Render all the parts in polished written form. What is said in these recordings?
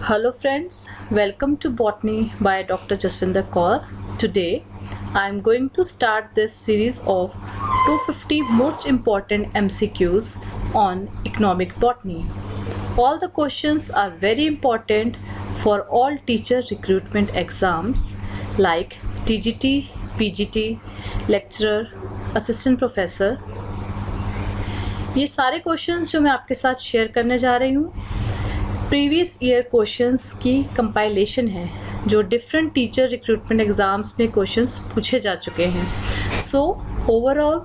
Hello friends, welcome to Botany by Dr. Jaswinder Kaur. Today I am going to start this series of 250 most important MCQs on economic botany. All the questions are very important for all teacher recruitment exams like TGT, PGT, lecturer, assistant professor. ये सारे questions जो मैं आपके साथ share करने जा रही हूँ प्रीवियस ईयर क्वेश्चंस की कंपाइलेशन है जो डिफरेंट टीचर रिक्रूटमेंट एग्ज़ाम्स में क्वेश्चंस पूछे जा चुके हैं. So overall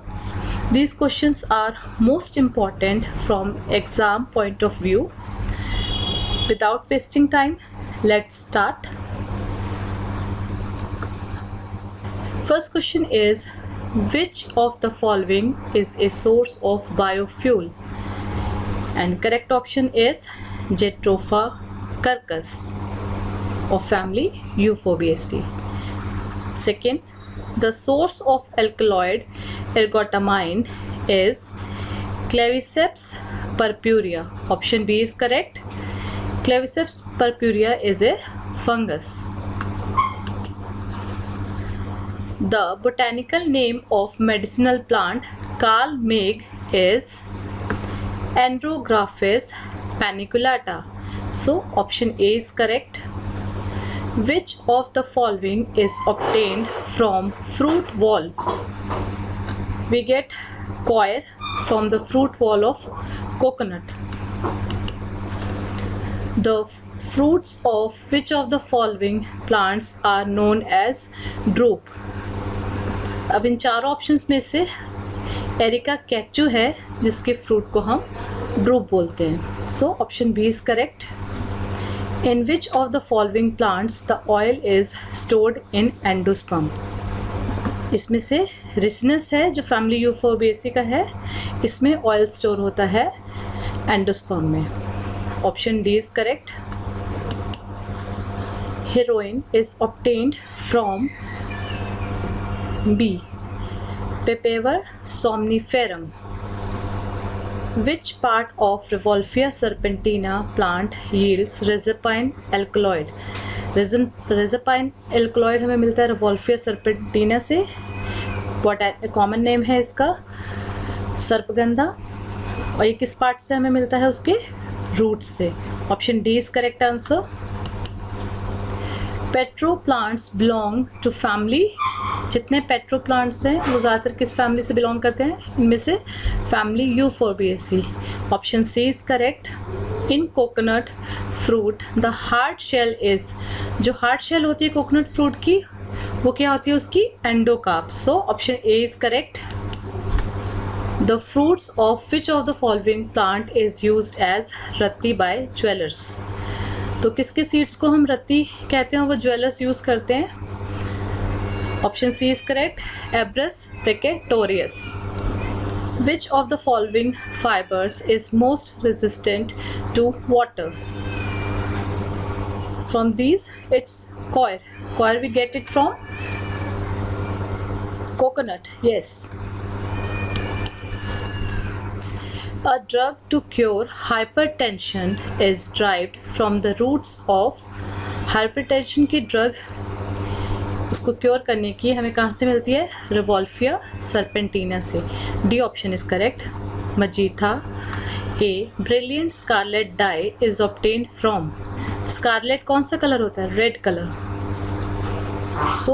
these questions are most important from exam point of view. Without wasting time, let's start. First question is, which of the following is a source of biofuel? And correct option is Jatropha curcus of family Euphorbiaceae. Second, the source of alkaloid ergotamine is Claviceps purpurea. Option B is correct. Claviceps purpurea is a fungus. The botanical name of medicinal plant Kalmeg is Andrographis paniculata. So option A is correct. Which of the following is obtained from fruit wall? We get coir from the fruit wall of coconut. The fruits of which of the following plants are known as drupe? अब इन चारों options में से areca catechu है जिसके fruit को हम drupe बोलते हैं. So option B is correct. In which of the following plants the oil is stored in endosperm? इसमें से रिसिनस है जो फैमिली यूफोर्बिएसी का है, इसमें ऑयल स्टोर होता है एंडोस्पर्म में. Option D is correct. Heroin is obtained from B. Papaver somniferum. Which part of Revolvia serpentina plant yields rhizopine alkaloid? Rhizopine alkaloid हमें मिलता है Revolvia serpentina से. कॉमन नेम है इसका सर्पगंधा. और ये किस पार्ट से हमें मिलता है? उसके रूट्स से. Option D is correct answer. Petro plants belong to family. जितने पेट्रो प्लांट्स हैं वो ज़्यादातर किस फैमिली से बिलोंग करते हैं? इनमें से family Euphorbiaceae. Option C is correct. In coconut fruit the hard shell is. जो हार्ड शेल होती है कोकोनट फ्रूट की वो क्या होती है? उसकी endocarp. So option A is correct. The fruits of which of the following plant is used as ratti by jewellers? तो किसके सीड्स को हम रत्ती कहते हैं वो ज्वेलर्स यूज करते हैं? Option C is correct. Abrus precatorius. Which of the following fibres is most resistant to water? From these it's coir. Coir we get it from coconut. Yes. A drug to cure hypertension is derived from the roots of. Hypertension की drug उसको cure करने की हमें कहाँ से मिलती है? Rauvolfia serpentina से. D option is correct. मजीथा. A. Brilliant scarlet dye is obtained from. Scarlet कौन सा कलर होता है? Red colour. So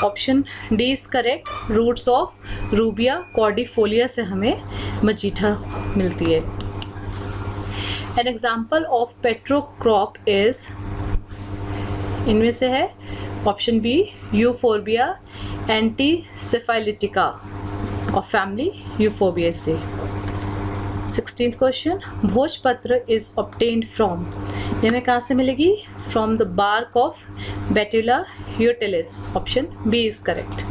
option D is correct. Roots of Rubia cordifolia से हमें मजीठा मिलती है. An example of petrocrop is. इनमें से है option B Euphorbia antisyphilitica of family Euphorbiaceae. 16th question. Bhojpatra is obtained from. ये हमें कहाँ से मिलेगी? From the bark of Betula यूटिलिस. Option B is correct.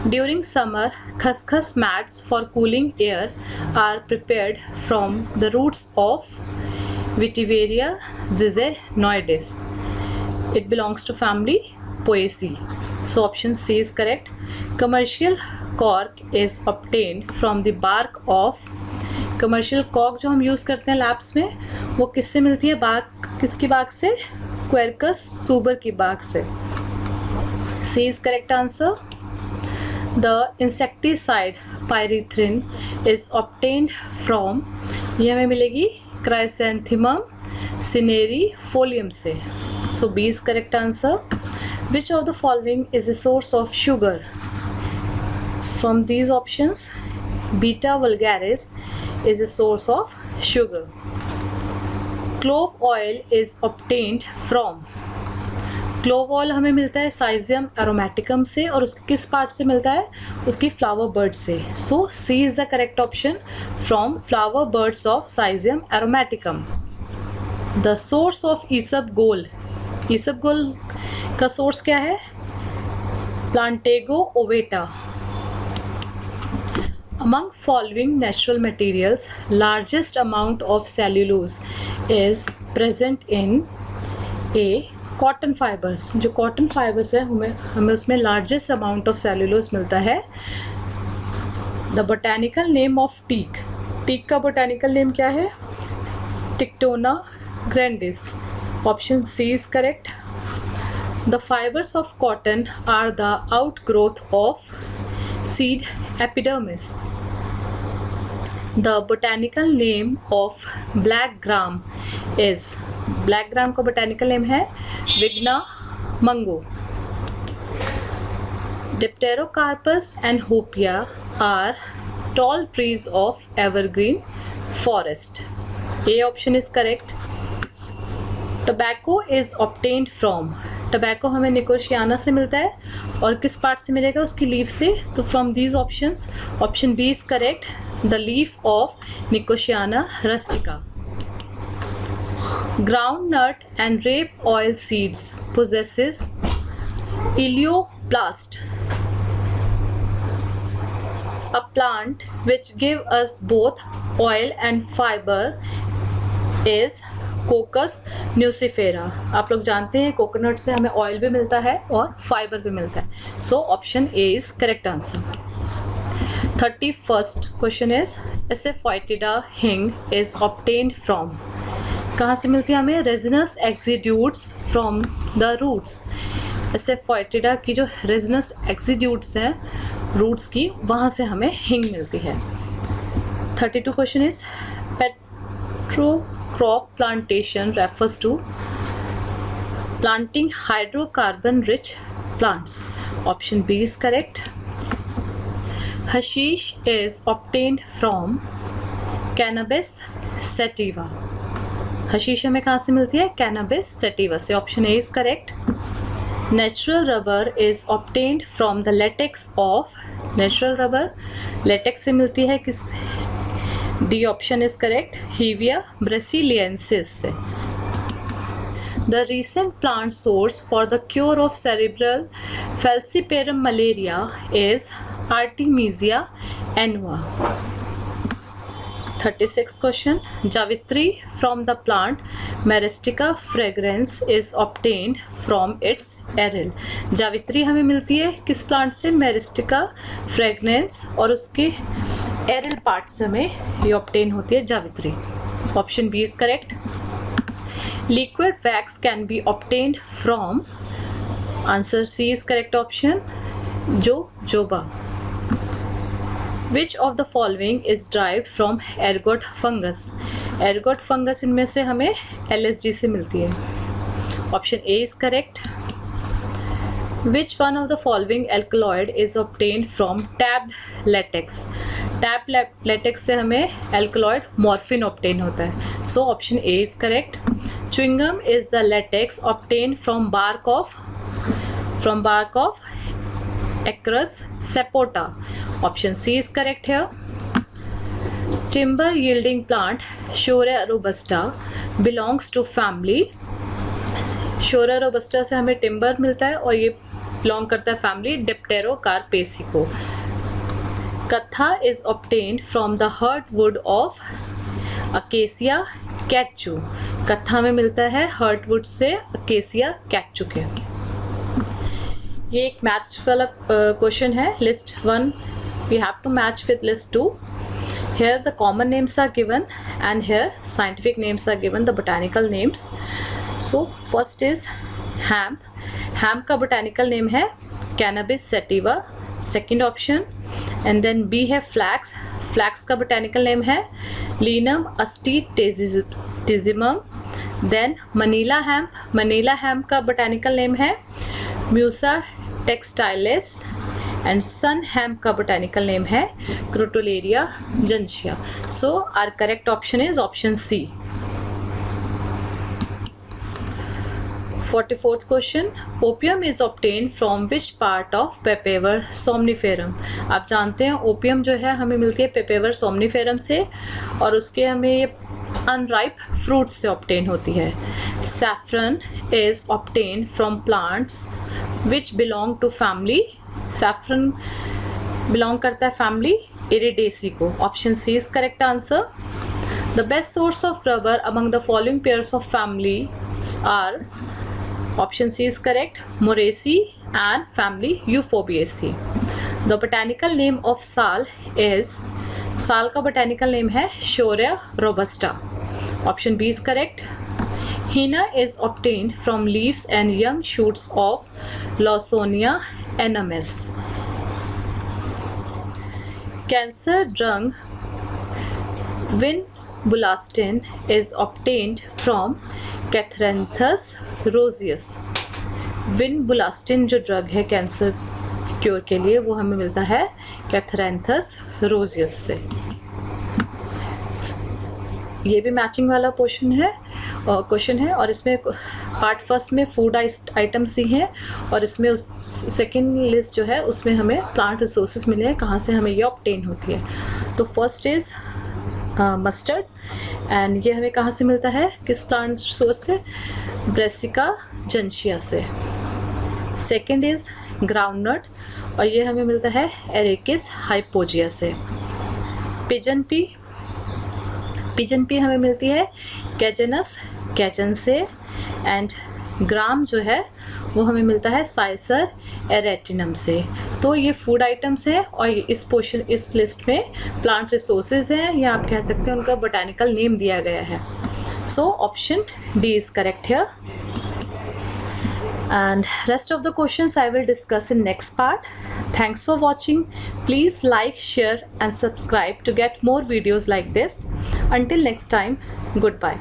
During summer khaskhas mats for cooling air are prepared from the roots of Vetiveria zizenoides. It belongs to family Poaceae. So option C is correct. Commercial cork is obtained from the bark of. Commercial कॉक जो हम use करते हैं labs में वो किससे मिलती है? किसकी बाग से? क्वेरकस सुबर की बाग से। C is correct answer. The insecticide pyrethrin is obtained from, ये हमें मिलेगी क्राइसैंथेमम cinereifolium से। So B is correct answer. Which of the following is a source of sugar? From these options, Beta vulgaris is a source of sugar. Clove oil is obtained from, clove oil हमें मिलता है साइजियम एरोमेटिकम से, और उसके किस part से मिलता है? उसकी फ्लावर बर्ड से। So C is the correct option, from flower buds of Syzygium aromaticum. The source of isabgol, ईसबगोल का सोर्स क्या है? Plantago ovata. Among following natural materials, largest amount of cellulose is present in A. Cotton fibers, जो cotton fibers है हमें उसमें largest amount of cellulose मिलता है। The botanical name of teak, teak का botanical name क्या है? Tictona grandis. Option C is correct. The fibers of cotton are the outgrowth of seed epidermis. The botanical name of black gram is, black gram का botanical name है Vigna mungo. Dipterocarpus and Hopia are tall trees of evergreen forest. A option is correct. Tobacco is obtained from, tobacco हमें निकोशियाना से मिलता है, और किस part से मिलेगा? उसकी लीफ से। तो from these options, option B is correct, the leaf of Nicotiana rustica. Groundnut and rape oil seeds possesses elaioplast, a plant which give us both oil and fiber is Cocos nucifera. आप लोग जानते हैं coconut से हमें oil भी मिलता है और फाइबर भी मिलता है। So option A is correct answer. 31st question is asafoetida hing is obtained from, कहाँ से मिलती है हमें? Resinous exudates from the roots. Asafoetida की जो रेजिनस एक्सिड्यूट्स हैं रूट्स की, वहाँ से हमें हिंग मिलती है। 32 question is petro crop plantation refers to planting hydrocarbon rich plants. Option B is correct. Hashish is obtained from cannabis sativa. Hashish हमें कहाँ से मिलती है? cannabis sativa से। Option A is correct. Natural rubber is obtained from the latex of, natural rubber latex से मिलती है किस? डी ऑप्शन इज करेक्ट, हीविया ब्रेसिलियंसिस से। The recent plant source for the cure of cerebral falciparum malaria is Artemisia annua. 36th question, Javitri from the plant Myristica fragrans is obtained from its aril. जावित्री हमें मिलती है किस plant से? Myristica fragrans, और उसके aryl part से हमें ये ऑब्टेन होती है जावित्री। Option B is correct. Liquid wax can be obtained from, answer C is correct option, jojoba. Which of the following is derived from ergot fungus? Ergot fungus इनमें से हमें LSD से मिलती है। Option A is correct. Which one of the following alkaloid is obtained from tabbed latex? Tabbed latex से हमें alkaloid morphine obtain होता है। So option A is correct. Chewing gum is the latex obtained from bark of Acarus sapota. Option C is correct here. Timber yielding plant Shorea robusta belongs to family. Shorea robusta से हमें timber मिलता है और ये belong करता है family Dipterocarpaceae को। Katha is obtained from the heartwood of Acacia catechu. कत्था में मिलता है हर्टवुड से अकेसिया कैटचू के। ये एक मैच वाला क्वेश्चन है। List 1 we have to match with list 2। Here the common names are given and here scientific names are given, the botanical names. So first is hemp. Hemp का botanical name है Cannabis sativa, second option. And then B है flax. Flax का botanical name है Linum astitizimum. Then Manila hemp. Manila hemp का botanical name है Musa textilis. And sun hemp का botanical name है Crotalaria gentiana. So our correct option is option C. 44th question. Opium is obtained from which part of Papaver somniferum? आप जानते हैं opium जो है हमें मिलती है पेपेवर सोमनीफेरम से और उसके हमें ये अनराइप फ्रूट से ऑब्टेन होती है. Saffron is obtained from plants which belong to family. Saffron belong करता है family Iridaceae को. Option C is correct answer. The best source of rubber among the following pairs of families are, option C is correct, Moraceae and family Euphorbiaceae. The botanical name of sal is, साल का botanical name है Shorea robusta. Option B is correct. Henna is obtained from leaves and young shoots of Lawsonia enemis. Cancer drug vinblastine is obtained from Catranthus roseus. vinblastine जो drug है cancer cure के लिए वो हमें मिलता है Catharanthus रोजियस से. ये भी मैचिंग वाला क्वेश्चन है और इसमें पार्ट फर्स्ट में फूड आइटम्स ही हैं और इसमें उस सेकेंड लिस्ट जो है उसमें हमें प्लांट रिसोर्सेज मिले हैं कहाँ से हमें ये ऑब्टेन होती है. तो फर्स्ट इज़ मस्टर्ड एंड ये हमें कहाँ से मिलता है, किस प्लांट रिसोर्स से, ब्रेसिका जेंशिया से. सेकेंड इज़ ग्राउंडनट और ये हमें मिलता है एरेकिस हाइपोजिया से. पिजन पी हमें मिलती है कैजेनस कैचन से एंड ग्राम जो है वो हमें मिलता है साइसर एरेटिनम से. तो ये फूड आइटम्स हैं और इस लिस्ट में प्लांट रिसोर्सेज हैं या आप कह सकते हैं उनका बोटानिकल नेम दिया गया है. So option D is correct here. And rest of the questions I will discuss in next part. Thanks for watching. Please like, share and subscribe to get more videos like this. Until next time, goodbye.